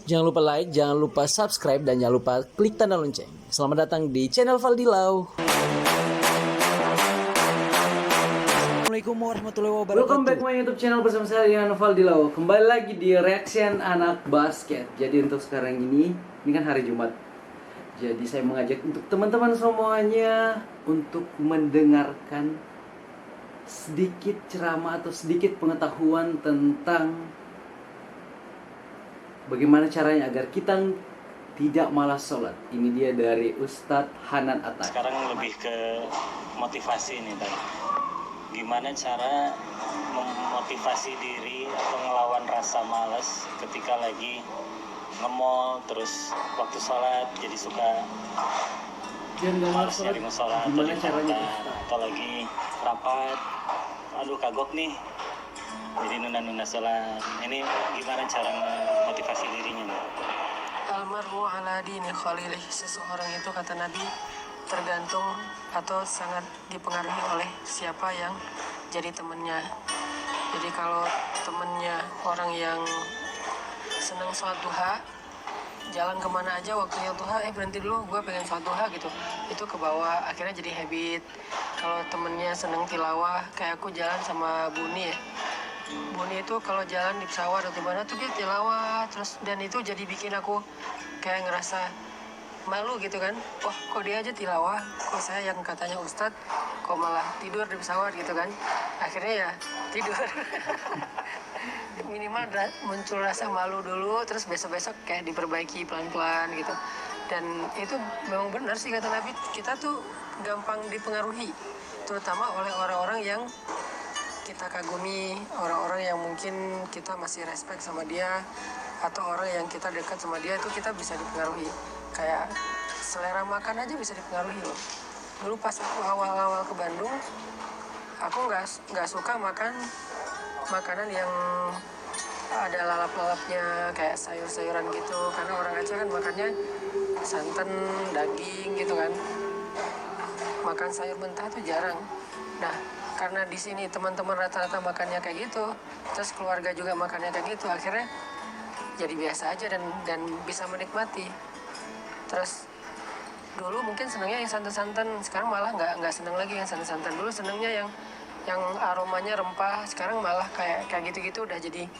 Jangan lupa like, jangan lupa subscribe, dan jangan lupa klik tanda lonceng. Selamat datang di channel Valdilau. Assalamualaikum warahmatullahi wabarakatuh. Welcome back my YouTube channel bersama saya dengan Valdilau. Kembali lagi di reaction anak basket. Jadi untuk sekarang ini kan hari Jumat. Jadi saya mengajak untuk teman-teman semuanya untuk mendengarkan sedikit ceramah atau sedikit pengetahuan tentang bagaimana caranya agar kita tidak malas sholat. Ini dia dari Ustadz Hanan Atta. Sekarang lebih ke motivasi nih tadi. Gimana cara memotivasi diri atau ngelawan rasa malas ketika lagi nge-mall, terus waktu sholat jadi suka malas nyari musola, atau di kantor, atau lagi rapat, aduh kagok nih, jadi nunda-nunda sholat. Ini gimana cara memotivasi dirinya nih? Almarhu ala dini khalilih. Seseorang itu, kata Nabi, tergantung atau sangat dipengaruhi oleh siapa yang jadi temannya. Jadi kalau temennya orang yang senang sholat duha, jalan kemana aja waktunya duha, berhenti dulu, gue pengen sholat duha gitu, itu ke bawah, akhirnya jadi habit. Kalau temennya senang tilawah, kayak aku jalan sama Buni ya, Buni itu kalau jalan di pesawat atau dimana tuh dia tilawah terus, dan itu jadi bikin aku kayak ngerasa malu gitu kan. Wah, kok dia aja tilawah, kok saya yang katanya ustadz kok malah tidur di pesawat gitu kan. Akhirnya ya tidur. Minimal muncul rasa malu dulu, terus besok-besok kayak diperbaiki pelan-pelan gitu. Dan itu memang benar sih kata Nabi, kita tuh gampang dipengaruhi, terutama oleh orang-orang yang kita kagumi, orang-orang yang mungkin kita masih respect sama dia, atau orang yang kita dekat sama dia, itu kita bisa dipengaruhi. Kayak selera makan aja bisa dipengaruhi loh. Dulu pas aku awal-awal ke Bandung, aku nggak suka makan makanan yang ada lalap-lalapnya, kayak sayur-sayuran gitu, karena orang Aceh kan makannya santan, daging gitu kan. Makan sayur mentah tuh jarang. Nah, karena di sini teman-teman rata-rata makannya kayak gitu, terus keluarga juga makannya kayak gitu, akhirnya jadi biasa aja dan bisa menikmati. Terus dulu mungkin senangnya yang santan-santan, sekarang malah nggak senang lagi yang santan-santan. Dulu senangnya yang aromanya rempah, sekarang malah kayak gitu-gitu udah jadi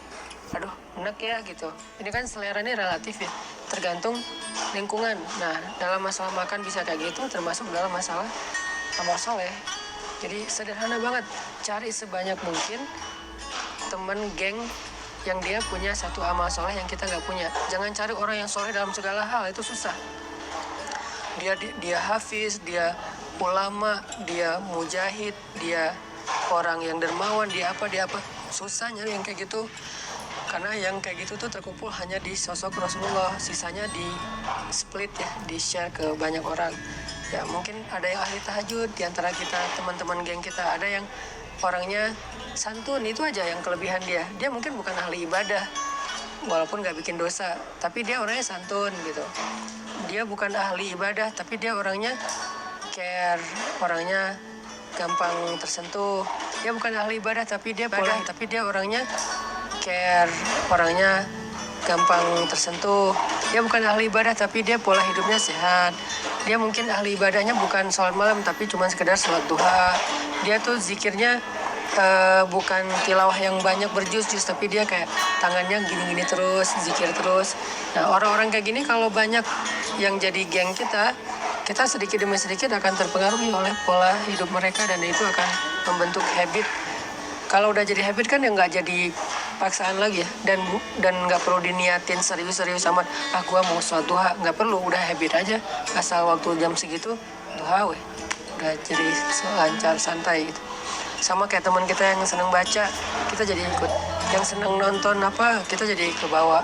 aduh enak ya gitu. Ini kan selera ini relatif ya, tergantung lingkungan. Nah, dalam masalah makan bisa kayak gitu, termasuk dalam masalah amal soleh. Jadi sederhana banget, cari sebanyak mungkin temen geng yang dia punya satu amal soleh yang kita nggak punya. Jangan cari orang yang soleh dalam segala hal, itu susah. Dia hafiz, dia ulama, dia mujahid, dia orang yang dermawan, dia apa. Susah nyari yang kayak gitu. Karena yang kayak gitu tuh terkumpul hanya di sosok Rasulullah, sisanya di split ya, di share ke banyak orang. Ya mungkin ada yang ahli tahajud di antara kita, teman-teman geng kita, ada yang orangnya santun, itu aja yang kelebihan dia. Dia mungkin bukan ahli ibadah, walaupun gak bikin dosa, tapi dia orangnya santun gitu. Dia bukan ahli ibadah, tapi dia orangnya care, orangnya gampang tersentuh. Dia bukan ahli ibadah, tapi dia orangnya care, orangnya gampang tersentuh. Dia bukan ahli ibadah, tapi dia pola hidupnya sehat. Dia mungkin ahli ibadahnya bukan sholat malam, tapi cuma sekedar sholat duha. Dia tuh zikirnya bukan tilawah yang banyak berjus-jus, tapi dia kayak tangannya gini-gini terus, zikir terus. Nah, orang-orang kayak gini kalau banyak yang jadi geng kita sedikit demi sedikit akan terpengaruhi oleh pola hidup mereka, dan itu akan membentuk habit. Kalau udah jadi habit kan ya nggak jadi paksaan lagi ya, dan nggak perlu diniatin serius-serius amat. Gua mau sholat duha, nggak perlu, udah habit aja, asal waktu jam segitu duha weh, udah jadi lancar santai gitu. Sama kayak teman kita yang seneng baca, kita jadi ikut. Yang seneng nonton apa, kita jadi ke bawah.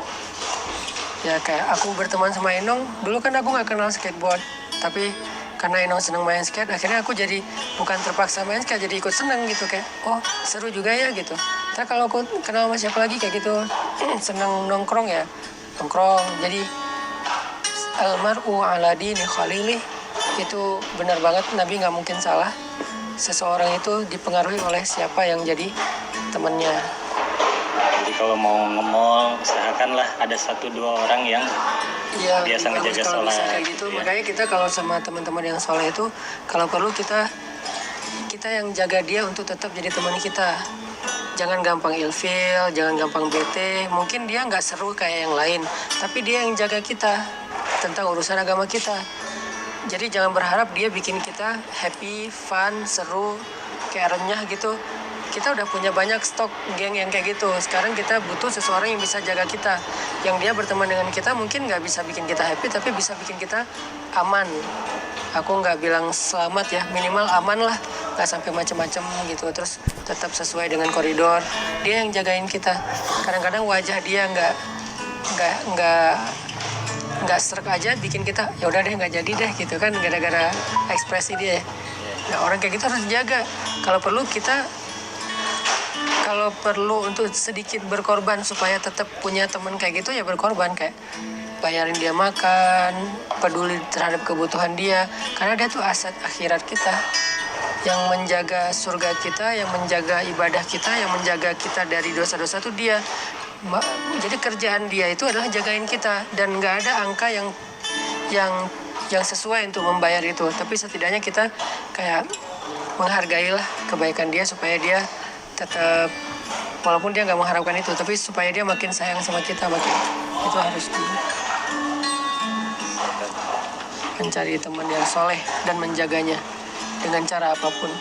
Ya kayak aku berteman sama Enong, dulu kan aku nggak kenal skateboard, tapi karena Enong seneng main skate, akhirnya aku jadi bukan terpaksa main skate, jadi ikut seneng gitu, kayak oh seru juga ya gitu. Tapi kalau aku kenal sama siapa lagi kayak gitu, seneng nongkrong ya nongkrong. Jadi almar'u ala dini khalilih, itu benar banget, Nabi nggak mungkin salah. Seseorang itu dipengaruhi oleh siapa yang jadi temannya. Jadi kalau mau nge-mall usahakanlah ada 1-2 orang yang Iya, biasa bagus ngejaga kalau bisa sholat, kayak gitu. ya. Makanya kita kalau sama teman-teman yang soleh itu, kalau perlu kita yang jaga dia untuk tetap jadi teman kita. Jangan gampang ilfil, jangan gampang bete. Mungkin dia nggak seru kayak yang lain, tapi dia yang jaga kita tentang urusan agama kita. Jadi jangan berharap dia bikin kita happy, fun, seru, kayak renyah gitu. Kita udah punya banyak stok geng yang kayak gitu. Sekarang kita butuh seseorang yang bisa jaga kita. Yang dia berteman dengan kita mungkin nggak bisa bikin kita happy, tapi bisa bikin kita aman. Aku nggak bilang selamat ya, minimal aman lah. Nggak sampai macam-macam gitu. Terus tetap sesuai dengan koridor. Dia yang jagain kita. Kadang-kadang wajah dia nggak serak aja bikin kita ya udah deh nggak jadi deh gitu kan, gara-gara ekspresi dia. Nah, orang kayak gitu harus jaga. Kalau perlu untuk sedikit berkorban supaya tetap punya teman kayak gitu ya berkorban, kayak bayarin dia makan, peduli terhadap kebutuhan dia, karena dia tuh aset akhirat kita, yang menjaga surga kita, yang menjaga ibadah kita, yang menjaga kita dari dosa-dosa tuh dia. Jadi kerjaan dia itu adalah jagain kita, dan nggak ada angka yang sesuai untuk membayar itu, tapi setidaknya kita kayak menghargailah kebaikan dia supaya dia tetap, walaupun dia nggak mengharapkan itu, tapi supaya dia makin sayang sama kita, makin itu harus mencari teman yang soleh dan menjaganya dengan cara apapun.